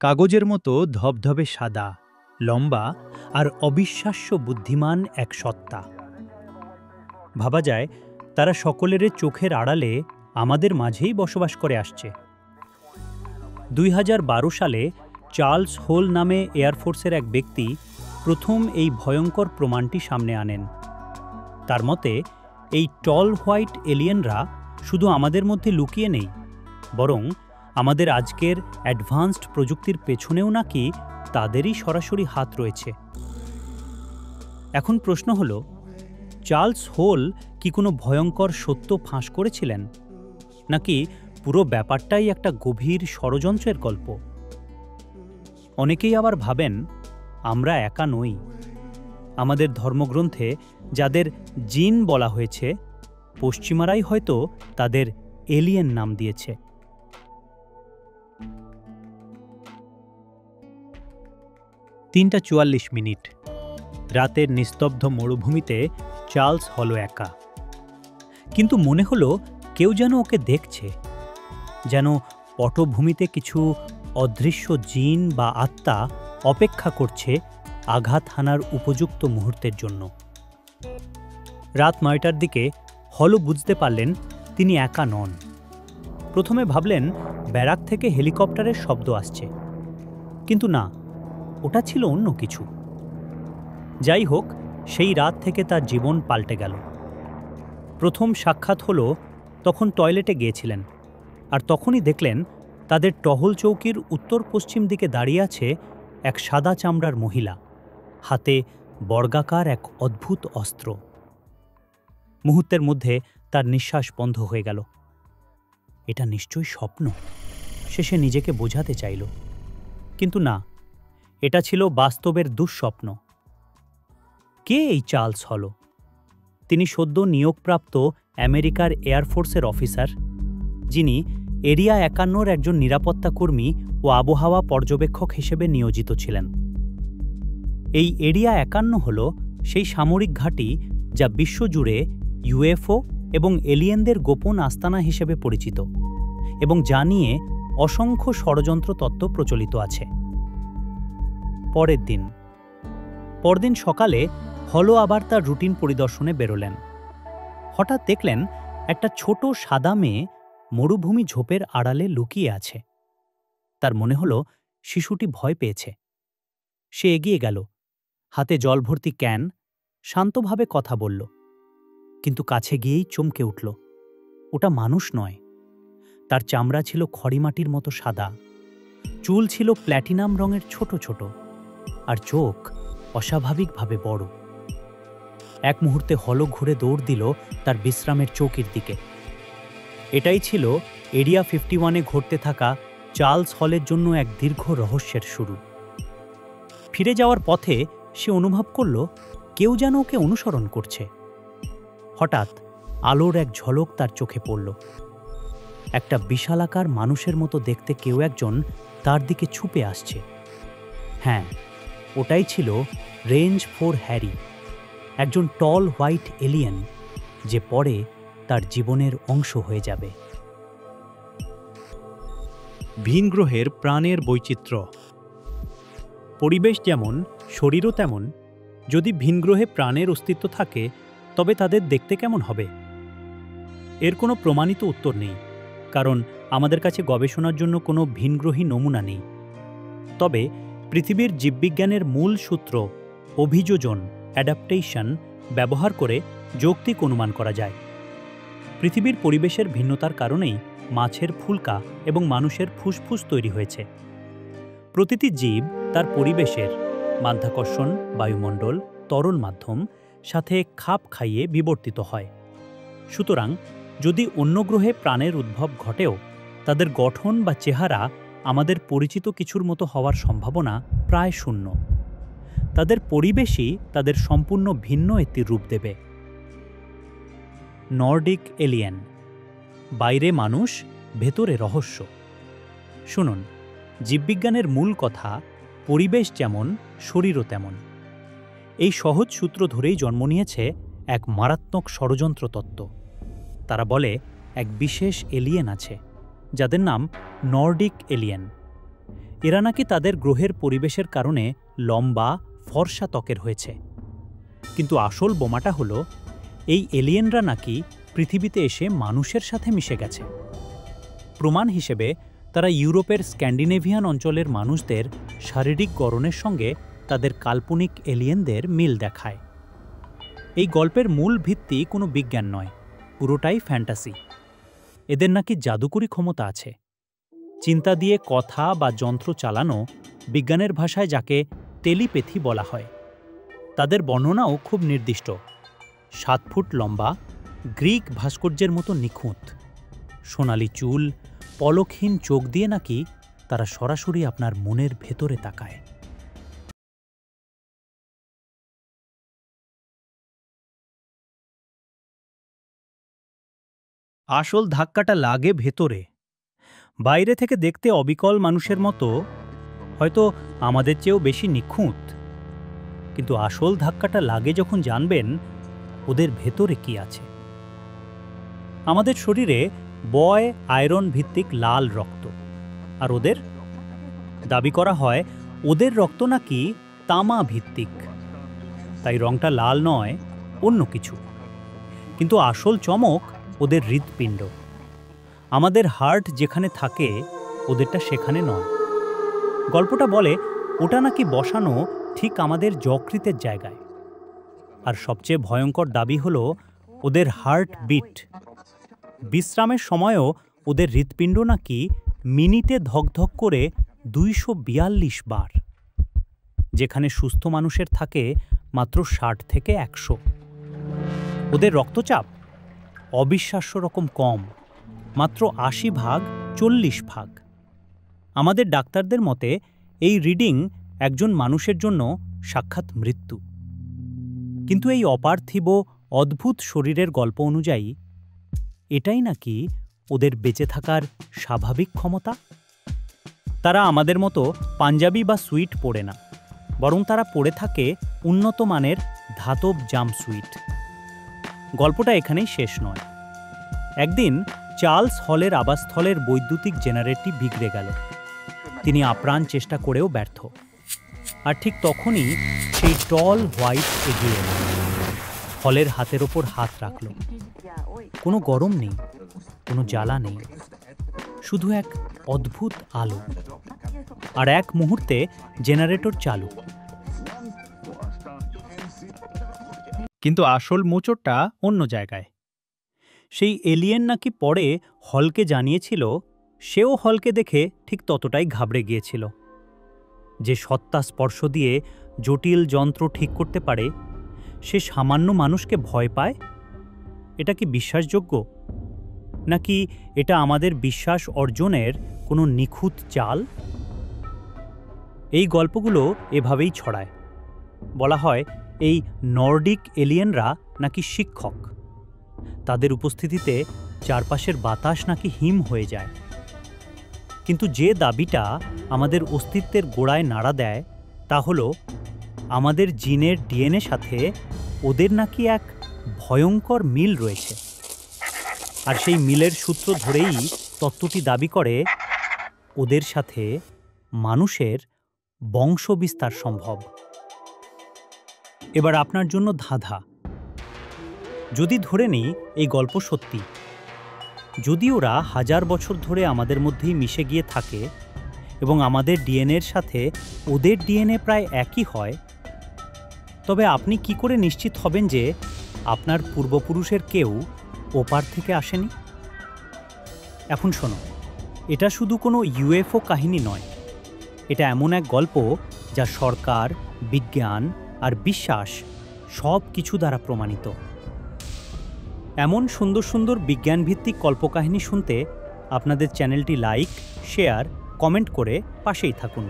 কাগজের মতো ধবধবে সাদা, লম্বা আর অবিশ্বাস্য বুদ্ধিমান এক সত্তা। ভাবা যায় তারা সকলের চোখের আড়ালে আমাদের মাঝেই বসবাস করে আসছে। 2012 সালে চার্লস হোল নামে এয়ারফোর্সের এক ব্যক্তি প্রথম এই ভয়ঙ্কর প্রমাণটি সামনে আনেন। তার মতে এই টল হোয়াইট এলিয়েনরা শুধু আমাদের মধ্যে লুকিয়ে নেই, বরং আমাদের আজকের অ্যাডভান্সড প্রযুক্তির পেছনেও নাকি তাদেরই সরাসরি হাত রয়েছে। এখন প্রশ্ন হল, চার্লস হোল কি কোনো ভয়ঙ্কর সত্য ফাঁস করেছিলেন, নাকি পুরো ব্যাপারটাই একটা গভীর ষড়যন্ত্রের গল্প? অনেকেই আবার ভাবেন আমরা একা নই। আমাদের ধর্মগ্রন্থে যাদের জিন বলা হয়েছে, পশ্চিমারাই হয়তো তাদের এলিয়েন নাম দিয়েছে। 3:44 রাতের নিস্তব্ধ মরুভূমিতে চার্লস হল একা। কিন্তু মনে হলো কেউ যেন ওকে দেখছে, যেন পটভূমিতে কিছু অদৃশ্য জিন বা আত্মা অপেক্ষা করছে আঘাত হানার উপযুক্ত মুহূর্তের জন্য। রাত 9টার দিকে হল বুঝতে পারলেন তিনি একা নন। প্রথমে ভাবলেন ব্যারাক থেকে হেলিকপ্টারের শব্দ আসছে, কিন্তু না, ওটা ছিল অন্য কিছু। যাই হোক, সেই রাত থেকে তার জীবন পাল্টে গেল। প্রথম সাক্ষাৎ হলো তখন টয়লেটে গিয়েছিলেন, আর তখনই দেখলেন তাদের টহল চৌকির উত্তর পশ্চিম দিকে দাঁড়িয়ে আছে এক সাদা চামড়ার মহিলা, হাতে বর্গাকার এক অদ্ভুত অস্ত্র। মুহূর্তের মধ্যে তার নিঃশ্বাস বন্ধ হয়ে গেল। এটা নিশ্চয়ই স্বপ্ন, সে নিজেকে বোঝাতে চাইল, কিন্তু না, এটা ছিল বাস্তবের দুঃস্বপ্ন। কে এই চার্লস হল? তিনি সদ্য নিয়োগপ্রাপ্ত আমেরিকার এয়ারফোর্সের অফিসার, যিনি এরিয়া 51-র একজন নিরাপত্তা কর্মী ও আবহাওয়া পর্যবেক্ষক হিসেবে নিয়োজিত ছিলেন। এই এরিয়া 51 হল সেই সামরিক ঘাঁটি যা বিশ্বজুড়ে ইউএফও এবং এলিয়েনদের গোপন আস্তানা হিসেবে পরিচিত, এবং যা নিয়ে অসংখ্য ষড়যন্ত্র তত্ত্ব প্রচলিত আছে। পরদিন সকালে হল আবার তার রুটিন পরিদর্শনে বেরোলেন। হঠাৎ দেখলেন একটা ছোট সাদা মেয়ে মরুভূমি ঝোপের আড়ালে লুকিয়ে আছে। তার মনে হলো শিশুটি ভয় পেয়েছে। সে এগিয়ে গেল, হাতে জল ভর্তি ক্যান, শান্তভাবে কথা বলল। কিন্তু কাছে গিয়েই চমকে উঠল, ওটা মানুষ নয়। তার চামড়া ছিল খড়িমাটির মতো সাদা, চুল ছিল প্ল্যাটিনাম রঙের ছোট ছোট, আর চোখ অস্বাভাবিকভাবে বড়। এক মুহূর্তে হল ঘুরে দৌড় দিল তার বিশ্রামের চৌকির দিকে। এটাই ছিল এরিয়া 51-এ ঘটতে থাকা চার্লস হলের জন্য এক দীর্ঘ রহস্যের শুরু। ফিরে যাওয়ার পথে সে অনুভব করল কেউ যেন ওকে অনুসরণ করছে। হঠাৎ আলোর এক ঝলক তার চোখে পড়ল। একটা বিশালাকার মানুষের মতো দেখতে কেউ একজন তার দিকে ছুপে আসছে। হ্যাঁ, ওটাই ছিল রেঞ্জ 4 হ্যারি, একজন টল হোয়াইট এলিয়েন, যে পরে তার জীবনের অংশ হয়ে যাবে। ভিন গ্রহের প্রাণের বৈচিত্র্য। পরিবেশ যেমন, শরীরও তেমন। যদি ভিন গ্রহে প্রাণের অস্তিত্ব থাকে, তবে তাদের দেখতে কেমন হবে? এর কোনো প্রমাণিত উত্তর নেই, কারণ আমাদের কাছে গবেষণার জন্য কোনো ভিনগ্রহী নমুনা নেই। তবে পৃথিবীর জীববিজ্ঞানের মূল সূত্র অভিযোজন, অ্যাডাপ্টেশন ব্যবহার করে যৌক্তিক অনুমান করা যায়। পৃথিবীর পরিবেশের ভিন্নতার কারণেই মাছের ফুলকা এবং মানুষের ফুসফুস তৈরি হয়েছে। প্রতিটি জীব তার পরিবেশের, মাধ্যাকর্ষণ, বায়ুমণ্ডল, তরল মাধ্যম সাথে খাপ খাইয়ে বিবর্তিত হয়। সুতরাং যদি অন্য গ্রহে প্রাণের উদ্ভব ঘটেও, তাদের গঠন বা চেহারা আমাদের পরিচিত কিছুর মতো হওয়ার সম্ভাবনা প্রায় শূন্য। তাদের পরিবেশই তাদের সম্পূর্ণ ভিন্ন একটি রূপ দেবে। Nordic alien. বাইরে মানুষ, ভেতরে রহস্য। শুনুন, জীববিজ্ঞানের মূল কথা, পরিবেশ যেমন, শরীরও তেমন। এই সহজ সূত্র ধরেই জন্ম নিয়েছে এক মারাত্মক ষড়যন্ত্র তত্ত্ব। তারা বলে এক বিশেষ এলিয়েন আছে, যাদের নাম নর্ডিক এলিয়েন। এরা নাকি তাদের গ্রহের পরিবেশের কারণে লম্বা ফর্সা ত্বকের হয়েছে। কিন্তু আসল বোমাটা হলো এই এলিয়েনরা নাকি পৃথিবীতে এসে মানুষের সাথে মিশে গেছে। প্রমাণ হিসেবে তারা ইউরোপের স্ক্যান্ডিনেভিয়ান অঞ্চলের মানুষদের শারীরিক গড়নের সঙ্গে তাদের কাল্পনিক এলিয়েনদের মিল দেখায়। এই গল্পের মূল ভিত্তি কোনো বিজ্ঞান নয়, পুরোটাই ফ্যান্টাসি। এদের নাকি জাদুকরী ক্ষমতা আছে, চিন্তা দিয়ে কথা বা যন্ত্র চালানো, বিজ্ঞানের ভাষায় যাকে টেলিপ্যাথি বলা হয়। তাদের বর্ণনাও খুব নির্দিষ্ট, 7 ফুট লম্বা, গ্রিক ভাস্কর্যের মতো নিখুঁত, সোনালি চুল, পলকহীন চোখ দিয়ে নাকি তারা সরাসরি আপনার মনের ভেতরে তাকায়। আসল ধাক্কাটা লাগে ভেতরে। বাইরে থেকে দেখতে অবিকল মানুষের মতো, হয়তো আমাদের চেয়েও বেশি নিখুঁত, কিন্তু আসল ধাক্কাটা লাগে যখন জানবেন ওদের ভেতরে কি আছে। আমাদের শরীরে বয় আয়রন ভিত্তিক লাল রক্ত, আর ওদের দাবি করা হয় ওদের রক্ত নাকি তামা ভিত্তিক, তাই রংটা লাল নয়, অন্য কিছু। কিন্তু আসল চমক ওদের হৃৎপিণ্ড। আমাদের হার্ট যেখানে থাকে ওদেরটা সেখানে নয়। গল্পটা বলে ওটা নাকি বসানো ঠিক আমাদের যকৃতের জায়গায়। আর সবচেয়ে ভয়ঙ্কর দাবি হলো ওদের হার্ট বিট। বিশ্রামের সময়ও ওদের হৃৎপিণ্ড নাকি মিনিটে ধকধক করে 242 বার, যেখানে সুস্থ মানুষের থাকে মাত্র 60 থেকে 100। ওদের রক্তচাপ অবিশ্বাস্য রকম কম, মাত্র 80/40। আমাদের ডাক্তারদের মতে এই রিডিং একজন মানুষের জন্য সাক্ষাৎ মৃত্যু। কিন্তু এই অপার্থিব অদ্ভুত শরীরের গল্প অনুযায়ী এটাই নাকি ওদের বেঁচে থাকার স্বাভাবিক ক্ষমতা। তারা আমাদের মতো পাঞ্জাবি বা সুইট পরে না, বরং তারা পরে থাকে উন্নত মানের ধাতব জাম্পস্যুট। গল্পটা এখানেই শেষ নয়। একদিন চার্লস হলের আবাসস্থলের বৈদ্যুতিক জেনারেটরটি বিগড়ে গেল। তিনি আপ্রাণ চেষ্টা করেও ব্যর্থ। আর ঠিক তখনই সেই টল হোয়াইট এগিয়ে এল, হলের হাতের ওপর হাত রাখল। কোনো গরম নেই, কোনো জ্বালা নেই, শুধু এক অদ্ভুত আলো। আর এক মুহূর্তে জেনারেটর চালু। কিন্তু আসল মোচড়টা অন্য জায়গায়। সেই এলিয়েন নাকি পরে হলকে জানিয়েছিল সেও হলকে দেখে ঠিক ততটাই ঘাবড়ে গিয়েছিল। যে সত্তা স্পর্শ দিয়ে জটিল যন্ত্র ঠিক করতে পারে, সে সামান্য মানুষকে ভয় পায়। এটা কি বিশ্বাসযোগ্য? নাকি এটা আমাদের বিশ্বাস অর্জনের কোনো নিখুঁত চাল? এই গল্পগুলো এভাবেই ছড়ায়। বলা হয় এই নর্ডিক এলিয়েনরা নাকি শিক্ষক। তাদের উপস্থিতিতে চারপাশের বাতাস নাকি হিম হয়ে যায়। কিন্তু যে দাবিটা আমাদের অস্তিত্বের গোড়ায় নাড়া দেয় তা হলো আমাদের জিনের ডিএনএ সাথে ওদের নাকি এক ভয়ঙ্কর মিল রয়েছে। আর সেই মিলের সূত্র ধরেই তত্ত্বটি দাবি করে ওদের সাথে মানুষের বংশবিস্তার সম্ভব। এবার আপনার জন্য ধাঁধা। যদি ধরে নিই এই গল্প সত্যি, যদি ওরা 1000 বছর ধরে আমাদের মধ্যেই মিশে গিয়ে থাকে এবং আমাদের ডিএনএর সাথে ওদের ডিএনএ প্রায় একই হয়, তবে আপনি কি করে নিশ্চিত হবেন যে আপনার পূর্বপুরুষের কেউ ওপার থেকে আসেনি? এখন শোনো, এটা শুধু কোনো ইউএফও কাহিনী নয়। এটা এমন এক গল্প যা সরকার, বিজ্ঞান আর বিশ্বাস সব কিছু দ্বারা প্রমাণিত। এমন সুন্দর সুন্দর বিজ্ঞানভিত্তিক কল্পকাহিনী শুনতে আপনাদের চ্যানেলটি লাইক, শেয়ার, কমেন্ট করে পাশেই থাকুন।